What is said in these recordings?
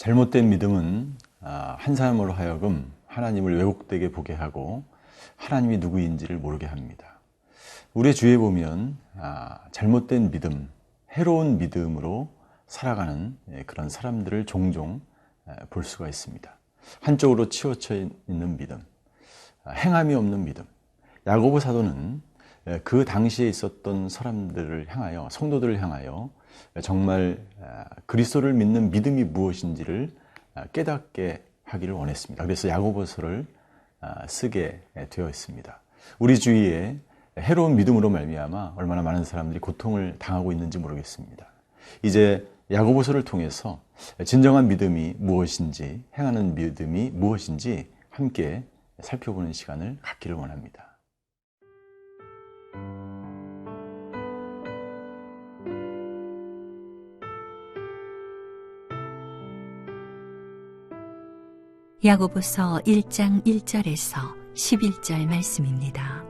잘못된 믿음은 한 사람으로 하여금 하나님을 왜곡되게 보게 하고 하나님이 누구인지를 모르게 합니다. 우리의 주위에 보면 잘못된 믿음, 해로운 믿음으로 살아가는 그런 사람들을 종종 볼 수가 있습니다. 한쪽으로 치우쳐 있는 믿음, 행함이 없는 믿음. 야고보 사도는 그 당시에 있었던 사람들을 향하여, 성도들을 향하여 정말 그리스도를 믿는 믿음이 무엇인지를 깨닫게 하기를 원했습니다. 그래서 야고보서를 쓰게 되어 있습니다. 우리 주위에 해로운 믿음으로 말미암아 얼마나 많은 사람들이 고통을 당하고 있는지 모르겠습니다. 이제 야고보서를 통해서 진정한 믿음이 무엇인지, 행하는 믿음이 무엇인지 함께 살펴보는 시간을 갖기를 원합니다. 야고보서 1장 1절에서 11절 말씀입니다.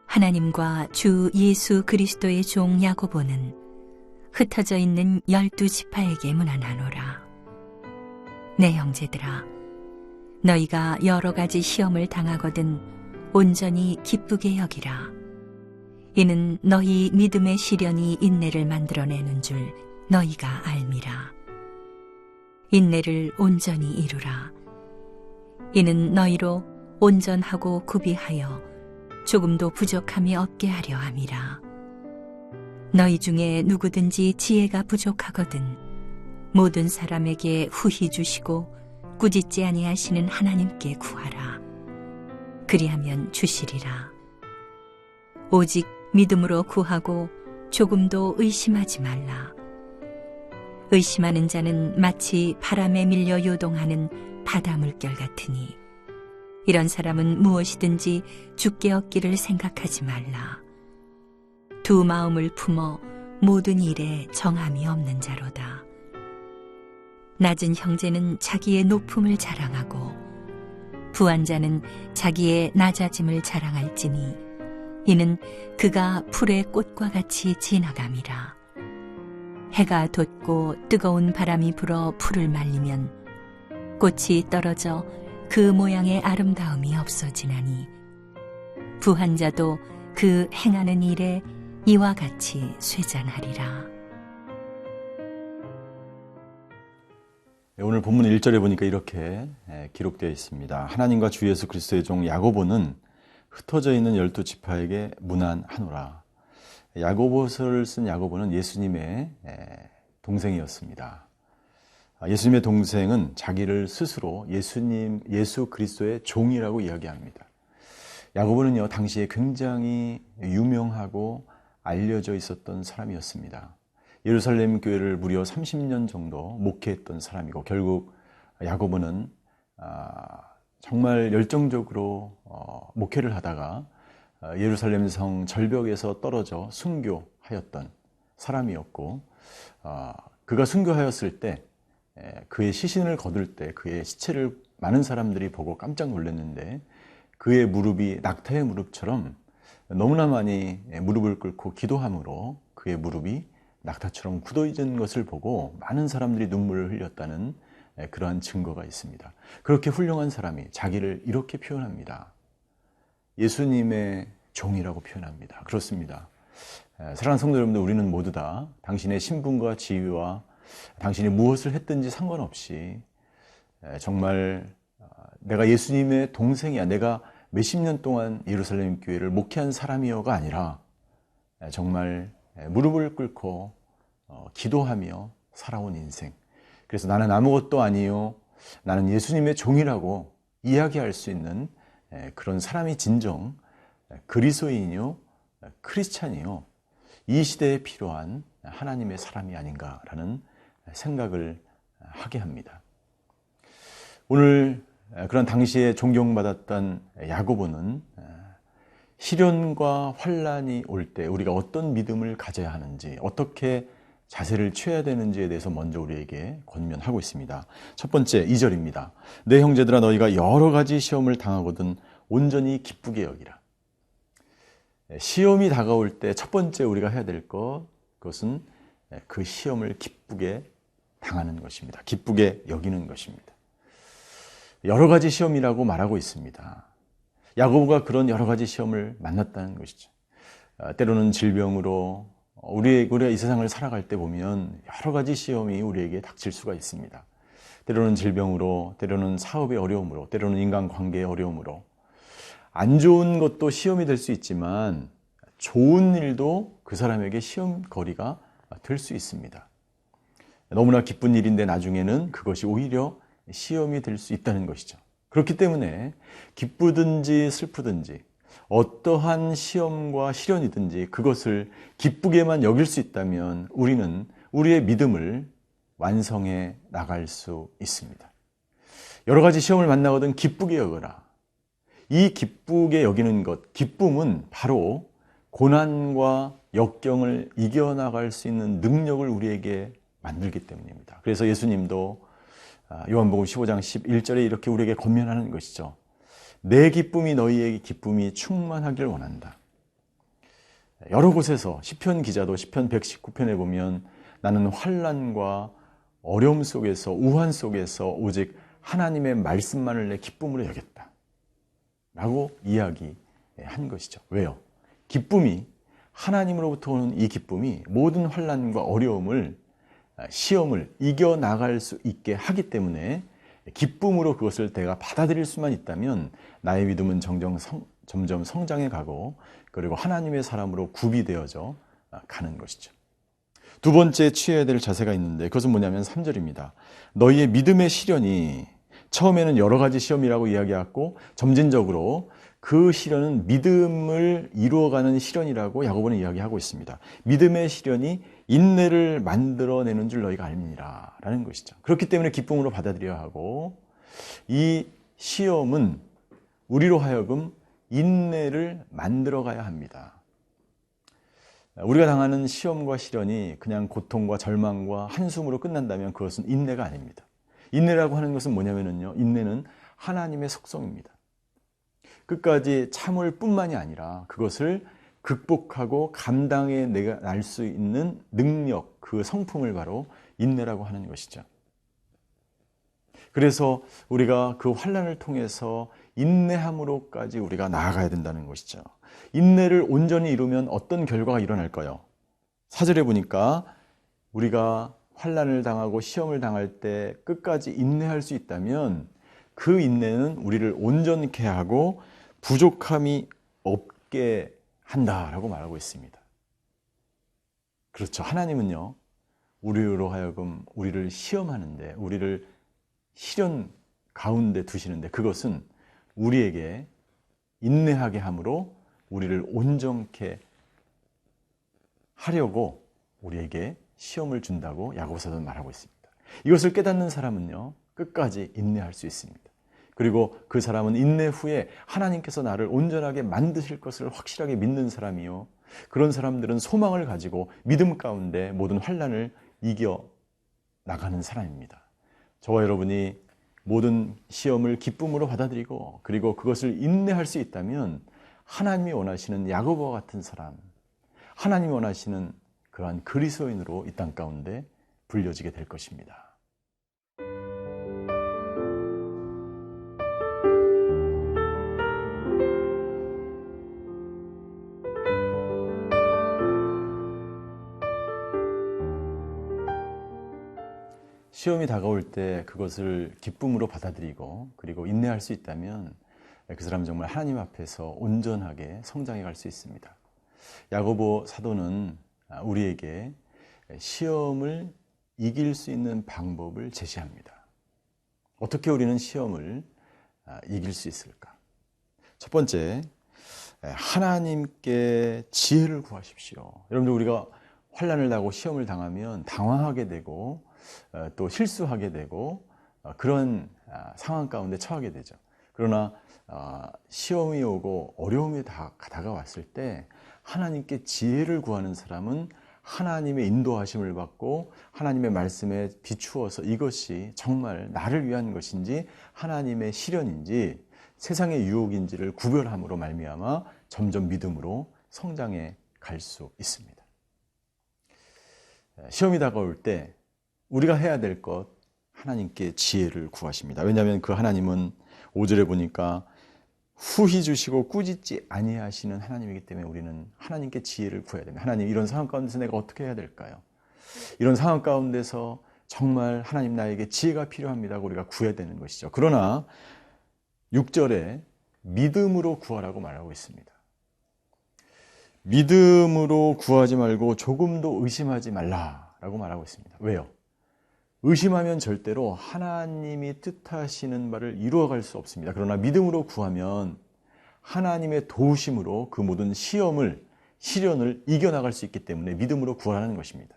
하나님과 주 예수 그리스도의 종 야고보는 흩어져 있는 12지파에게 문안하노라. 내 형제들아, 너희가 여러 가지 시험을 당하거든 온전히 기쁘게 여기라. 이는 너희 믿음의 시련이 인내를 만들어내는 줄 너희가 알미라. 인내를 온전히 이루라. 이는 너희로 온전하고 구비하여 조금도 부족함이 없게 하려 함이라. 너희 중에 누구든지 지혜가 부족하거든 모든 사람에게 후히 주시고 꾸짖지 아니하시는 하나님께 구하라. 그리하면 주시리라. 오직 믿음으로 구하고 조금도 의심하지 말라. 의심하는 자는 마치 바람에 밀려 요동하는 바다 물결 같으니 이런 사람은 무엇이든지 주께 얻기를 생각하지 말라. 두 마음을 품어 모든 일에 정함이 없는 자로다. 낮은 형제는 자기의 높음을 자랑하고 부한 자는 자기의 낮아짐을 자랑할지니 이는 그가 풀의 꽃과 같이 지나감이라. 해가 돋고 뜨거운 바람이 불어 풀을 말리면 꽃이 떨어져 그 모양의 아름다움이 없어지나니 부한 자도 그 행하는 일에 이와 같이 쇠잔하리라. 오늘 본문 1절에 보니까 이렇게 기록되어 있습니다. 하나님과 주 예수 그리스도의 종 야고보는 흩어져 있는 12지파에게 문안하노라. 야고보서를 쓴 야고보는 예수님의 동생이었습니다. 예수님의 동생은 자기를 스스로 예수 그리스도의 종이라고 이야기합니다. 야고보는요, 당시에 굉장히 유명하고 알려져 있었던 사람이었습니다. 예루살렘 교회를 무려 30년 정도 목회했던 사람이고, 결국 야고보는 정말 열정적으로 목회를 하다가 예루살렘 성 절벽에서 떨어져 순교하였던 사람이었고, 그가 순교하였을 때 그의 시신을 거둘 때 그의 시체를 많은 사람들이 보고 깜짝 놀랐는데 그의 무릎이 낙타의 무릎처럼 너무나 많이 무릎을 꿇고 기도함으로 그의 무릎이 낙타처럼 굳어있는 것을 보고 많은 사람들이 눈물을 흘렸다는 그러한 증거가 있습니다. 그렇게 훌륭한 사람이 자기를 이렇게 표현합니다. 예수님의 종이라고 표현합니다. 그렇습니다. 사랑하는 성도 여러분들, 우리는 모두 다 당신의 신분과 지위와 당신이 무엇을 했든지 상관없이 정말 내가 예수님의 동생이야, 내가 몇십 년 동안 예루살렘 교회를 목회한 사람이여가 아니라 정말 무릎을 꿇고 기도하며 살아온 인생. 그래서 나는 아무것도 아니요, 나는 예수님의 종이라고 이야기할 수 있는 그런 사람이 진정 그리스도인이요, 크리스찬이요, 이 시대에 필요한 하나님의 사람이 아닌가라는 생각을 하게 합니다. 오늘 그런 당시에 존경받았던 야고보는 시련과 환난이 올 때 우리가 어떤 믿음을 가져야 하는지, 어떻게 자세를 취해야 되는지에 대해서 먼저 우리에게 권면하고 있습니다. 첫 번째 2절입니다. 내 형제들아, 너희가 여러 가지 시험을 당하거든 온전히 기쁘게 여기라. 시험이 다가올 때 첫 번째 우리가 해야 될 그것은 그 시험을 기쁘게 당하는 것입니다. 기쁘게 여기는 것입니다. 여러 가지 시험이라고 말하고 있습니다. 야고보가 그런 여러 가지 시험을 만났다는 것이죠. 때로는 질병으로 우리가 이 세상을 살아갈 때 보면 여러 가지 시험이 우리에게 닥칠 수가 있습니다. 때로는 질병으로, 때로는 사업의 어려움으로, 때로는 인간관계의 어려움으로. 안 좋은 것도 시험이 될 수 있지만 좋은 일도 그 사람에게 시험거리가 될 수 있습니다. 너무나 기쁜 일인데 나중에는 그것이 오히려 시험이 될 수 있다는 것이죠. 그렇기 때문에 기쁘든지 슬프든지 어떠한 시험과 시련이든지 그것을 기쁘게만 여길 수 있다면 우리는 우리의 믿음을 완성해 나갈 수 있습니다. 여러 가지 시험을 만나거든 기쁘게 여겨라. 이 기쁘게 여기는 것, 기쁨은 바로 고난과 역경을 이겨나갈 수 있는 능력을 우리에게 만들기 때문입니다. 그래서 예수님도 요한복음 15장 11절에 이렇게 우리에게 권면하는 것이죠. 내 기쁨이 너희의 기쁨이 충만하길 원한다. 여러 곳에서 시편 기자도 시편 119편에 보면 나는 환난과 어려움 속에서 우환 속에서 오직 하나님의 말씀만을 내 기쁨으로 여겼다 라고 이야기한 것이죠. 왜요? 기쁨이 하나님으로부터 오는 이 기쁨이 모든 환난과 어려움을 시험을 이겨나갈 수 있게 하기 때문에 기쁨으로 그것을 내가 받아들일 수만 있다면 나의 믿음은 점점 성장해 가고 그리고 하나님의 사람으로 구비되어져 가는 것이죠. 두 번째 취해야 될 자세가 있는데 그것은 뭐냐면 3절입니다. 너희의 믿음의 시련이 처음에는 여러 가지 시험이라고 이야기했고 점진적으로 그 시련은 믿음을 이루어가는 시련이라고 야고보는 이야기하고 있습니다. 믿음의 시련이 인내를 만들어내는 줄 너희가 알미니라 라는 것이죠. 그렇기 때문에 기쁨으로 받아들여야 하고 이 시험은 우리로 하여금 인내를 만들어가야 합니다. 우리가 당하는 시험과 시련이 그냥 고통과 절망과 한숨으로 끝난다면 그것은 인내가 아닙니다. 인내라고 하는 것은 뭐냐면요, 인내는 하나님의 속성입니다. 끝까지 참을 뿐만이 아니라 그것을 극복하고 감당해 낼 수 있는 능력, 그 성품을 바로 인내라고 하는 것이죠. 그래서 우리가 그 환난을 통해서 인내함으로까지 우리가 나아가야 된다는 것이죠. 인내를 온전히 이루면 어떤 결과가 일어날까요? 4절에 보니까 우리가 환난을 당하고 시험을 당할 때 끝까지 인내할 수 있다면 그 인내는 우리를 온전케 하고 부족함이 없게 한다라고 말하고 있습니다. 그렇죠. 하나님은요, 우리로 하여금 우리를 시험하는데, 우리를 시련 가운데 두시는데 그것은 우리에게 인내하게 함으로 우리를 온전케 하려고 우리에게 시험을 준다고 야고보서는 말하고 있습니다. 이것을 깨닫는 사람은요, 끝까지 인내할 수 있습니다. 그리고 그 사람은 인내 후에 하나님께서 나를 온전하게 만드실 것을 확실하게 믿는 사람이요, 그런 사람들은 소망을 가지고 믿음 가운데 모든 환난을 이겨 나가는 사람입니다. 저와 여러분이 모든 시험을 기쁨으로 받아들이고 그리고 그것을 인내할 수 있다면 하나님이 원하시는 야고보와 같은 사람, 하나님이 원하시는 그러한 그리스도인으로 이 땅 가운데 불려지게 될 것입니다. 시험이 다가올 때 그것을 기쁨으로 받아들이고 그리고 인내할 수 있다면 그 사람은 정말 하나님 앞에서 온전하게 성장해 갈 수 있습니다. 야고보 사도는 우리에게 시험을 이길 수 있는 방법을 제시합니다. 어떻게 우리는 시험을 이길 수 있을까? 첫 번째, 하나님께 지혜를 구하십시오. 여러분들, 우리가 환난을 당하고 시험을 당하면 당황하게 되고 또 실수하게 되고 그런 상황 가운데 처하게 되죠. 그러나 시험이 오고 어려움이 다가왔을 때 하나님께 지혜를 구하는 사람은 하나님의 인도하심을 받고 하나님의 말씀에 비추어서 이것이 정말 나를 위한 것인지 하나님의 시련인지 세상의 유혹인지를 구별함으로 말미암아 점점 믿음으로 성장해 갈 수 있습니다. 시험이 다가올 때 우리가 해야 될 것, 하나님께 지혜를 구하십니다. 왜냐하면 그 하나님은 5절에 보니까 후히 주시고 꾸짖지 아니하시는 하나님이기 때문에 우리는 하나님께 지혜를 구해야 됩니다. 하나님, 이런 상황 가운데서 내가 어떻게 해야 될까요? 이런 상황 가운데서 정말 하나님 나에게 지혜가 필요합니다고 우리가 구해야 되는 것이죠. 그러나 6절에 믿음으로 구하라고 말하고 있습니다. 믿음으로 구하지 말고 조금도 의심하지 말라라고 말하고 있습니다. 왜요? 의심하면 절대로 하나님이 뜻하시는 바를 이루어갈 수 없습니다. 그러나 믿음으로 구하면 하나님의 도우심으로 그 모든 시련을 이겨나갈 수 있기 때문에 믿음으로 구하라는 것입니다.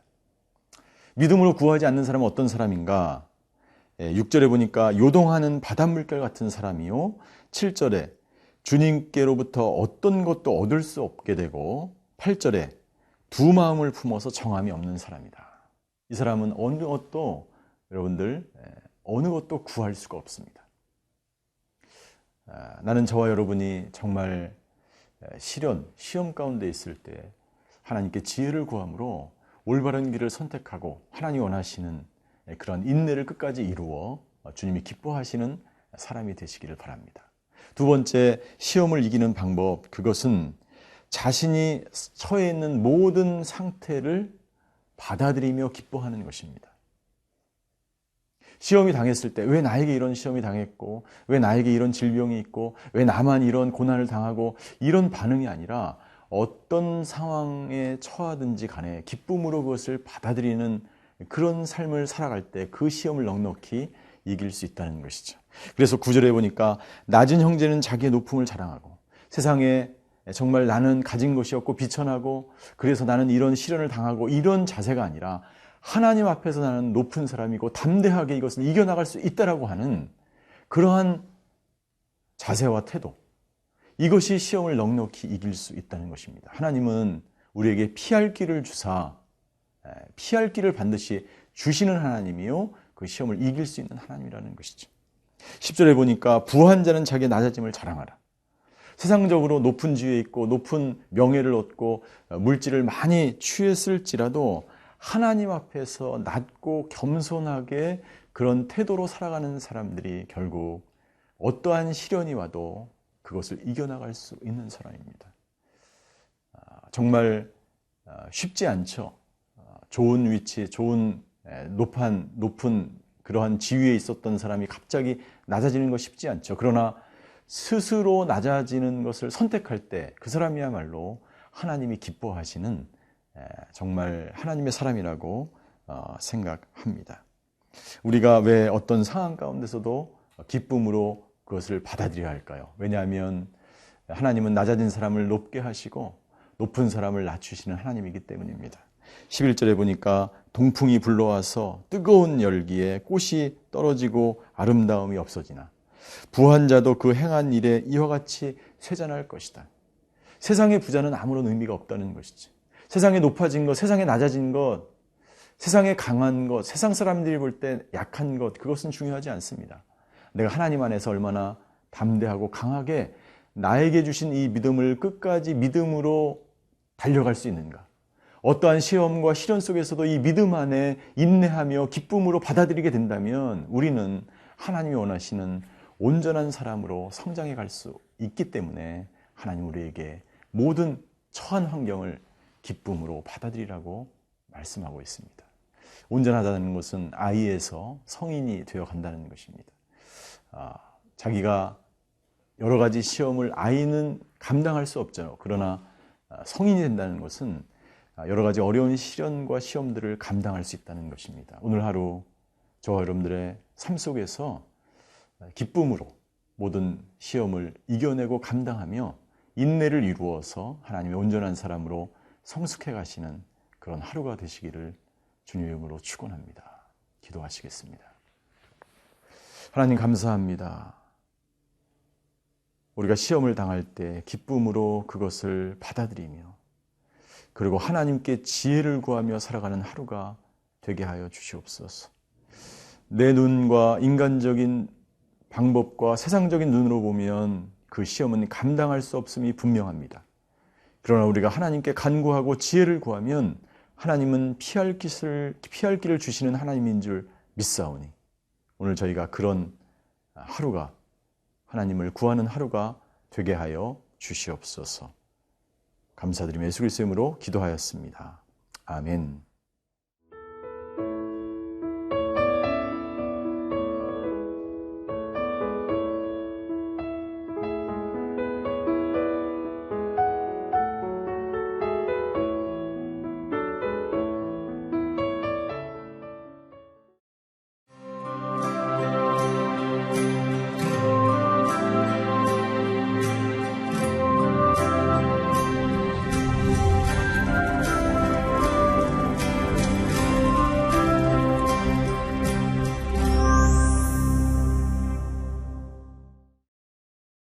믿음으로 구하지 않는 사람은 어떤 사람인가? 6절에 보니까 요동하는 바닷물결 같은 사람이요. 7절에 주님께로부터 어떤 것도 얻을 수 없게 되고 8절에 두 마음을 품어서 정함이 없는 사람이다. 이 사람은 어느 것도 구할 수가 없습니다. 나는 저와 여러분이 정말 시험 가운데 있을 때 하나님께 지혜를 구함으로 올바른 길을 선택하고 하나님이 원하시는 그런 인내를 끝까지 이루어 주님이 기뻐하시는 사람이 되시기를 바랍니다. 두 번째, 시험을 이기는 방법, 그것은 자신이 처해 있는 모든 상태를 받아들이며 기뻐하는 것입니다. 시험이 당했을 때 왜 나에게 이런 시험이 당했고, 왜 나에게 이런 질병이 있고, 왜 나만 이런 고난을 당하고, 이런 반응이 아니라 어떤 상황에 처하든지 간에 기쁨으로 그것을 받아들이는 그런 삶을 살아갈 때 그 시험을 넉넉히 이길 수 있다는 것이죠. 그래서 9절에 보니까 낮은 형제는 자기의 높음을 자랑하고 세상에 정말 나는 가진 것이 없고 비천하고 그래서 나는 이런 시련을 당하고 이런 자세가 아니라 하나님 앞에서 나는 높은 사람이고 담대하게 이것을 이겨나갈 수 있다라고 하는 그러한 자세와 태도, 이것이 시험을 넉넉히 이길 수 있다는 것입니다. 하나님은 우리에게 피할 길을 주사 피할 길을 반드시 주시는 하나님이요, 그 시험을 이길 수 있는 하나님이라는 것이죠. 10절에 보니까 부한 자는 자기의 낮아짐을 자랑하라. 세상적으로 높은 지위에 있고 높은 명예를 얻고 물질을 많이 취했을지라도 하나님 앞에서 낮고 겸손하게 그런 태도로 살아가는 사람들이 결국 어떠한 시련이 와도 그것을 이겨나갈 수 있는 사람입니다. 정말 쉽지 않죠. 좋은 위치, 좋은 높은 그러한 지위에 있었던 사람이 갑자기 낮아지는 거 쉽지 않죠. 그러나 스스로 낮아지는 것을 선택할 때 그 사람이야말로 하나님이 기뻐하시는 정말 하나님의 사람이라고 생각합니다. 우리가 왜 어떤 상황 가운데서도 기쁨으로 그것을 받아들여야 할까요? 왜냐하면 하나님은 낮아진 사람을 높게 하시고 높은 사람을 낮추시는 하나님이기 때문입니다. 11절에 보니까 동풍이 불러와서 뜨거운 열기에 꽃이 떨어지고 아름다움이 없어지나 부한 자도 그 행한 일에 이와 같이 쇠잔할 것이다. 세상의 부자는 아무런 의미가 없다는 것이지. 세상에 높아진 것, 세상에 낮아진 것, 세상에 강한 것, 세상 사람들이 볼 때 약한 것, 그것은 중요하지 않습니다. 내가 하나님 안에서 얼마나 담대하고 강하게 나에게 주신 이 믿음을 끝까지 믿음으로 달려갈 수 있는가. 어떠한 시험과 시련 속에서도 이 믿음 안에 인내하며 기쁨으로 받아들이게 된다면 우리는 하나님이 원하시는 온전한 사람으로 성장해 갈 수 있기 때문에 하나님 우리에게 모든 처한 환경을 기쁨으로 받아들이라고 말씀하고 있습니다. 온전하다는 것은 아이에서 성인이 되어 간다는 것입니다. 자기가 여러 가지 시험을 아이는 감당할 수 없죠. 그러나 성인이 된다는 것은 여러 가지 어려운 시련과 시험들을 감당할 수 있다는 것입니다. 오늘 하루 저와 여러분들의 삶 속에서 기쁨으로 모든 시험을 이겨내고 감당하며 인내를 이루어서 하나님의 온전한 사람으로 성숙해 가시는 그런 하루가 되시기를 주님의 이름으로 축원합니다. 기도하시겠습니다. 하나님 감사합니다. 우리가 시험을 당할 때 기쁨으로 그것을 받아들이며 그리고 하나님께 지혜를 구하며 살아가는 하루가 되게 하여 주시옵소서. 내 눈과 인간적인 방법과 세상적인 눈으로 보면 그 시험은 감당할 수 없음이 분명합니다. 그러나 우리가 하나님께 간구하고 지혜를 구하면 하나님은 피할 길을 주시는 하나님인 줄 믿사오니 오늘 저희가 그런 하루가, 하나님을 구하는 하루가 되게 하여 주시옵소서. 감사드리며 예수 그리스도의 이름으로 기도하였습니다. 아멘.